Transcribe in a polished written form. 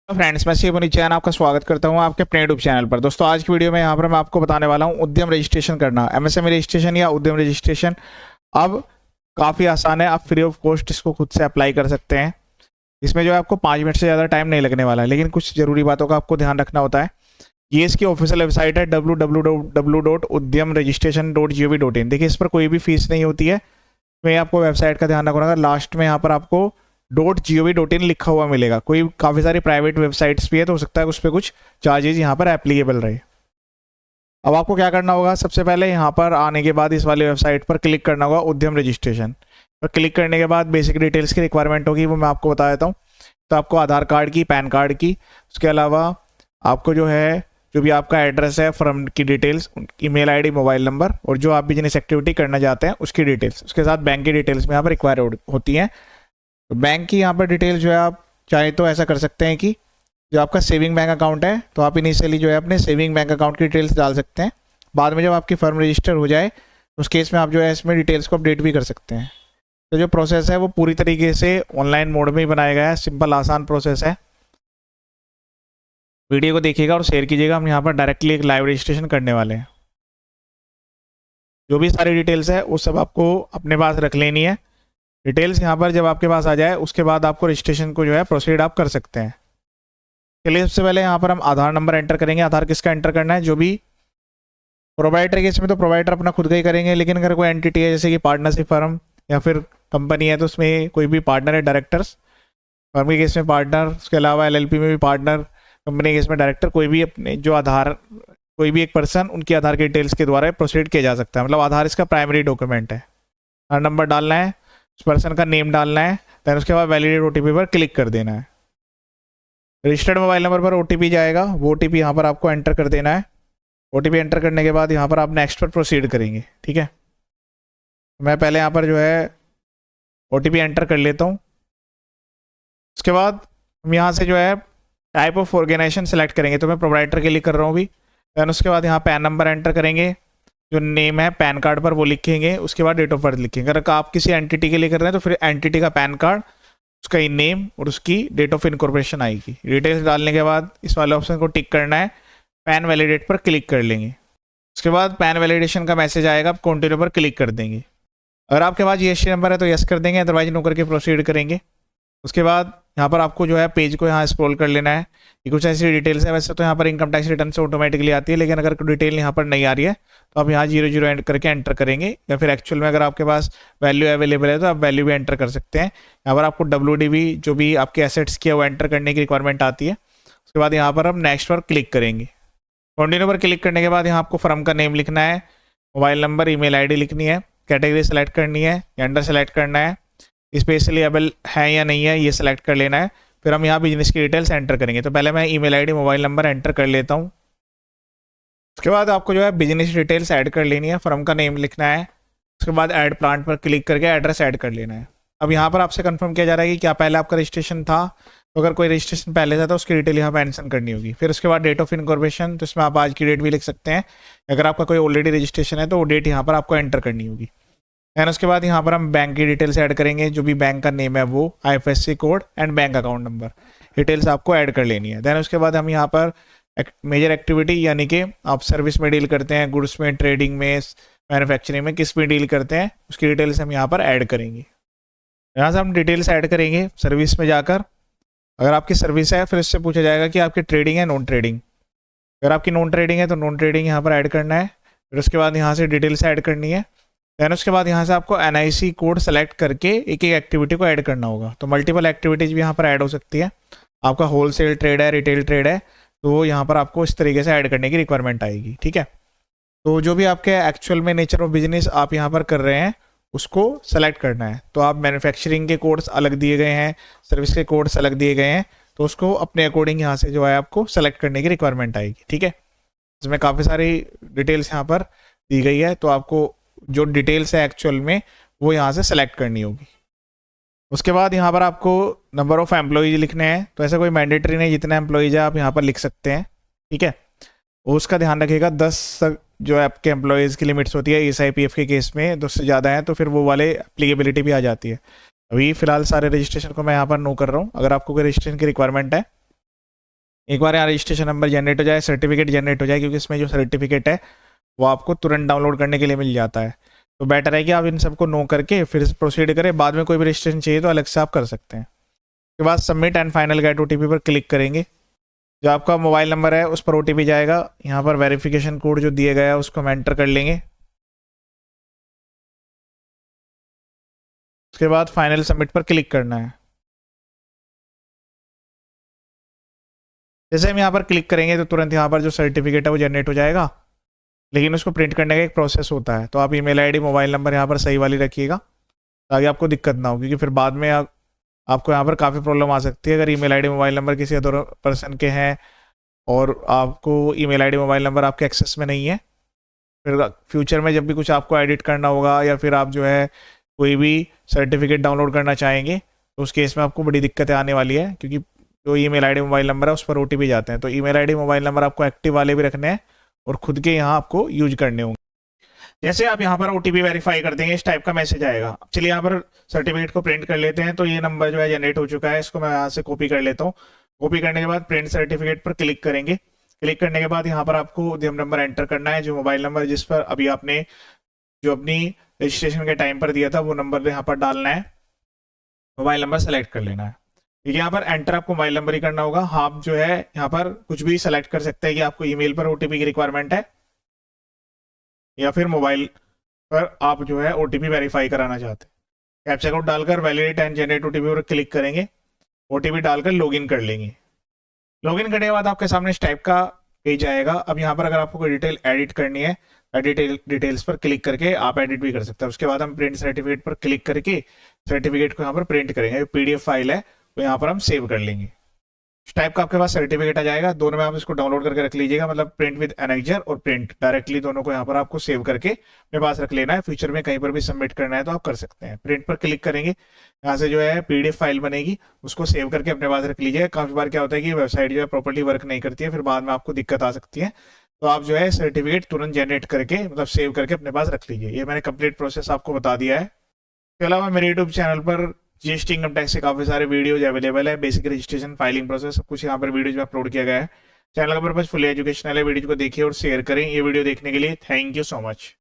Friends, मैं शिव चैन आपका स्वागत करता हूं आपके अपने यूट्यूब चैनल पर। दोस्तों, आज की वीडियो में यहाँ पर मैं आपको बताने वाला हूं उद्यम रजिस्ट्रेशन करना। एमएसएमई रजिस्ट्रेशन या उद्यम रजिस्ट्रेशन अब काफ़ी आसान है। आप फ्री ऑफ कॉस्ट इसको खुद से अप्लाई कर सकते हैं। इसमें जो है आपको 5 मिनट से ज़्यादा टाइम नहीं लगने वाला है, लेकिन कुछ ज़रूरी बातों का आपको ध्यान रखना होता है। ये इसकी ऑफिशियल वेबसाइट है www.udyamregistration.gov.in। देखिए, इस पर कोई भी फीस नहीं होती है। मैं आपको वेबसाइट का ध्यान रखूंगा। लास्ट में यहाँ पर आपको .gov.in लिखा हुआ मिलेगा। कोई काफ़ी सारी प्राइवेट वेबसाइट्स भी है, तो हो सकता है उस पर कुछ चार्जेज यहाँ पर एप्लीकेबल रहे। अब आपको क्या करना होगा, सबसे पहले यहाँ पर आने के बाद इस वाली वेबसाइट पर क्लिक करना होगा उद्यम रजिस्ट्रेशन पर। क्लिक करने के बाद बेसिक डिटेल्स की रिक्वायरमेंट होगी, वो मैं आपको बता देता हूँ। तो आपको आधार कार्ड की, पैन कार्ड की, उसके अलावा आपको जो है जो भी आपका एड्रेस है, फर्म की details, email ID, mobile number, और जो आप बिजनेस एक्टिविटी करना चाहते हैं उसकी डिटेल्स, उसके साथ बैंक की डिटेल्स में यहाँ पर रिक्वायर होती हैं। तो बैंक की यहाँ पर डिटेल जो है आप चाहे तो ऐसा कर सकते हैं कि जो आपका सेविंग बैंक अकाउंट है, तो आप इनिशियली जो है अपने सेविंग बैंक अकाउंट की डिटेल्स डाल सकते हैं। बाद में जब आपकी फर्म रजिस्टर हो जाए उस केस में आप जो है इसमें डिटेल्स को अपडेट भी कर सकते हैं। तो जो प्रोसेस है वो पूरी तरीके से ऑनलाइन मोड में ही बनाया गया है। सिंपल आसान प्रोसेस है। वीडियो को देखिएगा और शेयर कीजिएगा। हम यहाँ पर डायरेक्टली एक लाइव रजिस्ट्रेशन करने वाले हैं। जो भी सारी डिटेल्स है वो सब आपको अपने पास रख लेनी है। डिटेल्स यहाँ पर जब आपके पास आ जाए उसके बाद आपको रजिस्ट्रेशन को जो है प्रोसीड आप कर सकते हैं। चलिए, सबसे पहले यहाँ पर हम आधार नंबर एंटर करेंगे। आधार किसका एंटर करना है, जो भी प्रोवाइडर के, इसमें तो प्रोवाइडर अपना खुद का ही करेंगे, लेकिन अगर कोई एंटिटी है जैसे कि पार्टनरशिप फर्म या फिर कंपनी है तो उसमें कोई भी पार्टनर है, डायरेक्टर्स, फर्म के केस में पार्टनर, उसके अलावा एलएलपी में भी पार्टनर, कंपनी के केस में डायरेक्टर, कोई भी अपने जो आधार, कोई भी एक पर्सन उनकी आधार की डिटेल्स के द्वारा प्रोसीड किया जा सकता है। मतलब आधार इसका प्राइमरी डॉक्यूमेंट है। आधार नंबर डालना है, उस पर्सन का नेम डालना है, देन उसके बाद वैलिडेट ओटीपी पर क्लिक कर देना है। रजिस्टर्ड मोबाइल नंबर पर ओटीपी जाएगा, वो ओटीपी यहाँ पर आपको एंटर कर देना है। ओटीपी एंटर करने के बाद यहाँ पर आप नेक्स्ट पर प्रोसीड करेंगे। ठीक है, मैं पहले यहाँ पर जो है ओटीपी एंटर कर लेता हूँ। उसके बाद हम यहाँ से जो है टाइप ऑफ ऑर्गेनाइजेशन सेलेक्ट करेंगे। तो मैं प्रोवाइडर के लिए कर रहा हूँ अभी। दैन उसके बाद यहाँ पैन नंबर एंटर करेंगे, जो नेम है पैन कार्ड पर वो लिखेंगे। उसके बाद डेट ऑफ बर्थ लिखेंगे। अगर आप किसी एंटिटी के लिए कर रहे हैं तो फिर एंटिटी का पैन कार्ड, उसका नेम और उसकी डेट ऑफ इनकॉर्पोरेशन आएगी। डिटेल्स डालने के बाद इस वाले ऑप्शन को टिक करना है, पैन वैलिडेट पर क्लिक कर लेंगे। उसके बाद पैन वैलिडेशन का मैसेज आएगा, आप कंटिन्यू पर क्लिक कर देंगे। अगर आपके पास जीएसटी नंबर है तो यस कर देंगे, अदरवाइज नो करके प्रोसीड करेंगे। उसके बाद यहाँ पर आपको जो है पेज को यहाँ स्क्रॉल कर लेना है। ये कुछ ऐसी डिटेल्स है। वैसे तो यहाँ पर इनकम टैक्स रिटर्न से ऑटोमेटिकली आती है, लेकिन अगर डिटेल यहाँ पर नहीं आ रही है तो आप यहाँ 00 एंटर करके एंटर करेंगे, या फिर एक्चुअल में अगर आपके पास वैल्यू अवेलेबल है तो आप वैल्यू भी एंटर कर सकते हैं। यहाँ पर आपको WDV जो भी आपके एसेट्स की है वो एंटर करने की रिक्वायरमेंट आती है। उसके बाद यहाँ पर हम नेक्स्ट पर क्लिक करेंगे। कंटिन्यू पर क्लिक करने के बाद यहाँ आपको फर्म का नेम लिखना है, मोबाइल नंबर, ईमेल आईडी लिखनी है, कैटेगरी सेलेक्ट करनी है, जेंडर सेलेक्ट करना है, स्पेशली एबल है या नहीं है ये सिलेक्ट कर लेना है। फिर हम यहाँ बिजनेस की डिटेल्स एंटर करेंगे। तो पहले मैं email ID, mobile number enter कर लेता हूँ। उसके बाद आपको जो है बिजनेस डिटेल्स ऐड कर लेनी है, फर्म का नेम लिखना है। उसके बाद ऐड प्लांट पर क्लिक करके एड्रेस ऐड कर लेना है। अब यहाँ पर आपसे कंफर्म किया जा रहा है कि क्या पहले आपका रजिस्ट्रेशन था, तो अगर कोई रजिस्ट्रेशन पहले था तो उसकी डिटेल यहाँ पर मेंशन करनी होगी। फिर उसके बाद डेट ऑफ इनकॉर्पोरेशन, तो इसमें आप आज की डेट भी लिख सकते हैं। अगर आपका कोई ऑलरेडी रजिस्ट्रेशन है तो वो डेट यहाँ पर आपको एंटर करनी होगी। एंड उसके बाद यहाँ पर हम बैंक की डिटेल्स ऐड करेंगे, जो भी बैंक का नेम है वो, IFSC code and bank account number, details आपको ऐड कर लेनी है। देन उसके बाद हम यहाँ पर मेजर एक्टिविटी, यानी कि आप सर्विस में डील करते हैं, गुड्स में, ट्रेडिंग में, मैन्युफैक्चरिंग में, किस में डील करते हैं उसकी डिटेल्स हम यहाँ पर ऐड करेंगे। यहाँ से हम डिटेल्स ऐड करेंगे सर्विस में जाकर। अगर आपकी सर्विस है फिर इससे पूछा जाएगा कि आपकी ट्रेडिंग है, नॉन ट्रेडिंग। अगर आपकी नॉन ट्रेडिंग है तो नॉन ट्रेडिंग यहाँ पर ऐड करना है। फिर उसके बाद यहाँ से डिटेल्स ऐड करनी है। दैन उसके बाद यहाँ से आपको NIC कोड सेलेक्ट करके एक एक एक्टिविटी को ऐड करना होगा। तो मल्टीपल एक्टिविटीज़ भी यहाँ पर ऐड हो सकती है। आपका होलसेल ट्रेड है, रिटेल ट्रेड है, तो यहाँ पर आपको इस तरीके से ऐड करने की रिक्वायरमेंट आएगी। ठीक है, तो जो भी आपके एक्चुअल में नेचर ऑफ बिजनेस आप यहाँ पर कर रहे हैं उसको सेलेक्ट करना है। तो आप मैन्युफैक्चरिंग के कोड्स अलग दिए गए हैं, सर्विस के कोड्स अलग दिए गए हैं, तो उसको अपने अकॉर्डिंग यहाँ से जो है आपको सेलेक्ट करने की रिक्वायरमेंट आएगी। ठीक है, इसमें काफ़ी सारी डिटेल्स यहाँ पर दी गई है, तो आपको जो डिटेल्स है एक्चुअल में वो यहाँ से सेलेक्ट करनी होगी। उसके बाद यहाँ पर आपको नंबर ऑफ एम्प्लॉयज़ लिखने हैं। तो ऐसा कोई मैंडेटरी नहीं, जितना एम्प्लॉयज़ है आप यहाँ पर लिख सकते हैं। ठीक है, उसका ध्यान रखिएगा। 10 जो है आपके एम्प्लॉयज़ की लिमिट्स होती है। SIPF के केस में 10 से ज़्यादा है तो फिर वो वाले एप्लीकेबिलिटी भी आ जाती है। अभी फिलहाल सारे रजिस्ट्रेशन को मैं यहाँ पर नो कर रहा हूँ। अगर आपको कोई रजिस्ट्रेशन की रिक्वायरमेंट है एक बार यहाँ रजिस्ट्रेशन नंबर जनरेट हो जाए, सर्टिफिकेट जनरेट हो जाए, क्योंकि इसमें जो सर्टिफिकेट है वो आपको तुरंत डाउनलोड करने के लिए मिल जाता है। तो बेटर है कि आप इन सबको नो करके फिर प्रोसीड करें, बाद में कोई भी रजिस्ट्रेशन चाहिए तो अलग से आप कर सकते हैं। उसके बाद submit and final get OTP पर क्लिक करेंगे। जो आपका मोबाइल नंबर है उस पर OTP जाएगा, यहाँ पर वेरिफिकेशन कोड जो दिए गया है उसको हम एंटर कर लेंगे। उसके बाद फाइनल सबमिट पर क्लिक करना है। जैसे हम यहाँ पर क्लिक करेंगे तो तुरंत यहाँ पर जो सर्टिफिकेट है वो जनरेट हो जाएगा, लेकिन उसको प्रिंट करने का एक प्रोसेस होता है। तो आप ईमेल आईडी मोबाइल नंबर यहाँ पर सही वाली रखिएगा ताकि आपको दिक्कत ना हो, क्योंकि फिर बाद में आपको यहाँ पर काफ़ी प्रॉब्लम आ सकती है अगर ईमेल आईडी मोबाइल नंबर किसी अदर पर्सन के हैं और आपको ईमेल आईडी मोबाइल नंबर आपके एक्सेस में नहीं है। फिर फ्यूचर में जब भी कुछ आपको एडिट करना होगा या फिर आप जो है कोई भी सर्टिफिकेट डाउनलोड करना चाहेंगे तो उस केस में आपको बड़ी दिक्कतें आने वाली है, क्योंकि जो ईमेल आईडी मोबाइल नंबर है उस पर OTP जाते हैं। तो ईमेल आईडी मोबाइल नंबर आपको एक्टिव वाले भी रखने हैं और खुद के यहाँ आपको यूज करने होंगे। जैसे आप यहाँ पर OTP वेरीफाई कर देंगे इस टाइप का मैसेज आएगा। चलिए यहाँ पर सर्टिफिकेट को प्रिंट कर लेते हैं। तो ये नंबर जो है जनरेट हो चुका है, इसको मैं यहाँ से कॉपी कर लेता हूँ। कॉपी करने के बाद प्रिंट सर्टिफिकेट पर क्लिक करेंगे। क्लिक करने के बाद यहाँ पर आपको उद्यम नंबर एंटर करना है, जो मोबाइल नंबर जिस पर अभी आपने जो अपनी रजिस्ट्रेशन के टाइम पर दिया था वो नंबर यहाँ पर डालना है, मोबाइल नंबर सेलेक्ट कर लेना है। ठीक है, यहाँ पर एंटर आपको मोबाइल नंबर ही करना होगा। आप जो है यहाँ पर कुछ भी सेलेक्ट कर सकते हैं कि आपको ईमेल पर OTP की रिक्वायरमेंट है या फिर मोबाइल पर आप जो है OTP वेरीफाई कराना चाहते हैं। कैप्चा कोड डालकर वैलिडेट एंड जनरेट OTP पर क्लिक करेंगे। OTP डालकर लॉगिन कर लेंगे। लॉगिन करने के बाद आपके सामने इस टाइप का पेज आएगा। अब यहाँ पर अगर आपको कोई डिटेल एडिट करनी है, डिटेल्स पर क्लिक करके आप एडिट भी कर सकते हैं। उसके बाद हम प्रिंट सर्टिफिकेट पर क्लिक करके सर्टिफिकेट को यहाँ पर प्रिंट करेंगे। PDF फाइल है तो यहाँ पर हम सेव कर लेंगे। इस टाइप का आपके पास सर्टिफिकेट आ जाएगा। दोनों में आप इसको डाउनलोड करके रख लीजिएगा, मतलब प्रिंट विद एनेक्जर और प्रिंट डायरेक्टली दोनों को यहाँ पर आपको सेव करके अपने पास रख लेना है। फ्यूचर में कहीं पर भी सबमिट करना है तो आप कर सकते हैं। प्रिंट पर क्लिक करेंगे, यहाँ से जो है PDF फाइल बनेगी, उसको सेव करके अपने पास रख लीजिएगा। काफी बार क्या होता है कि वेबसाइट जो है प्रॉपर्ली वर्क नहीं करती है, फिर बाद में आपको दिक्कत आ सकती है। तो आप जो है सर्टिफिकेट तुरंत जनरेट करके मतलब सेव करके अपने पास रख लीजिए। ये मैंने कंप्लीट प्रोसेस आपको बता दिया है। इसके अलावा मेरे यूट्यूब चैनल पर GST इनकम टैक्स से काफी सारे वीडियोज अवेलेबल है। बेसिक रजिस्ट्रेशन, फाइलिंग प्रोसेस, सब कुछ यहाँ पर वीडियोज में अपलोड किया गया है। चैनल का पर्पज फुली एजुकेशनल है। वीडियो को देखिए और शेयर करें। ये वीडियो देखने के लिए थैंक यू सो मच।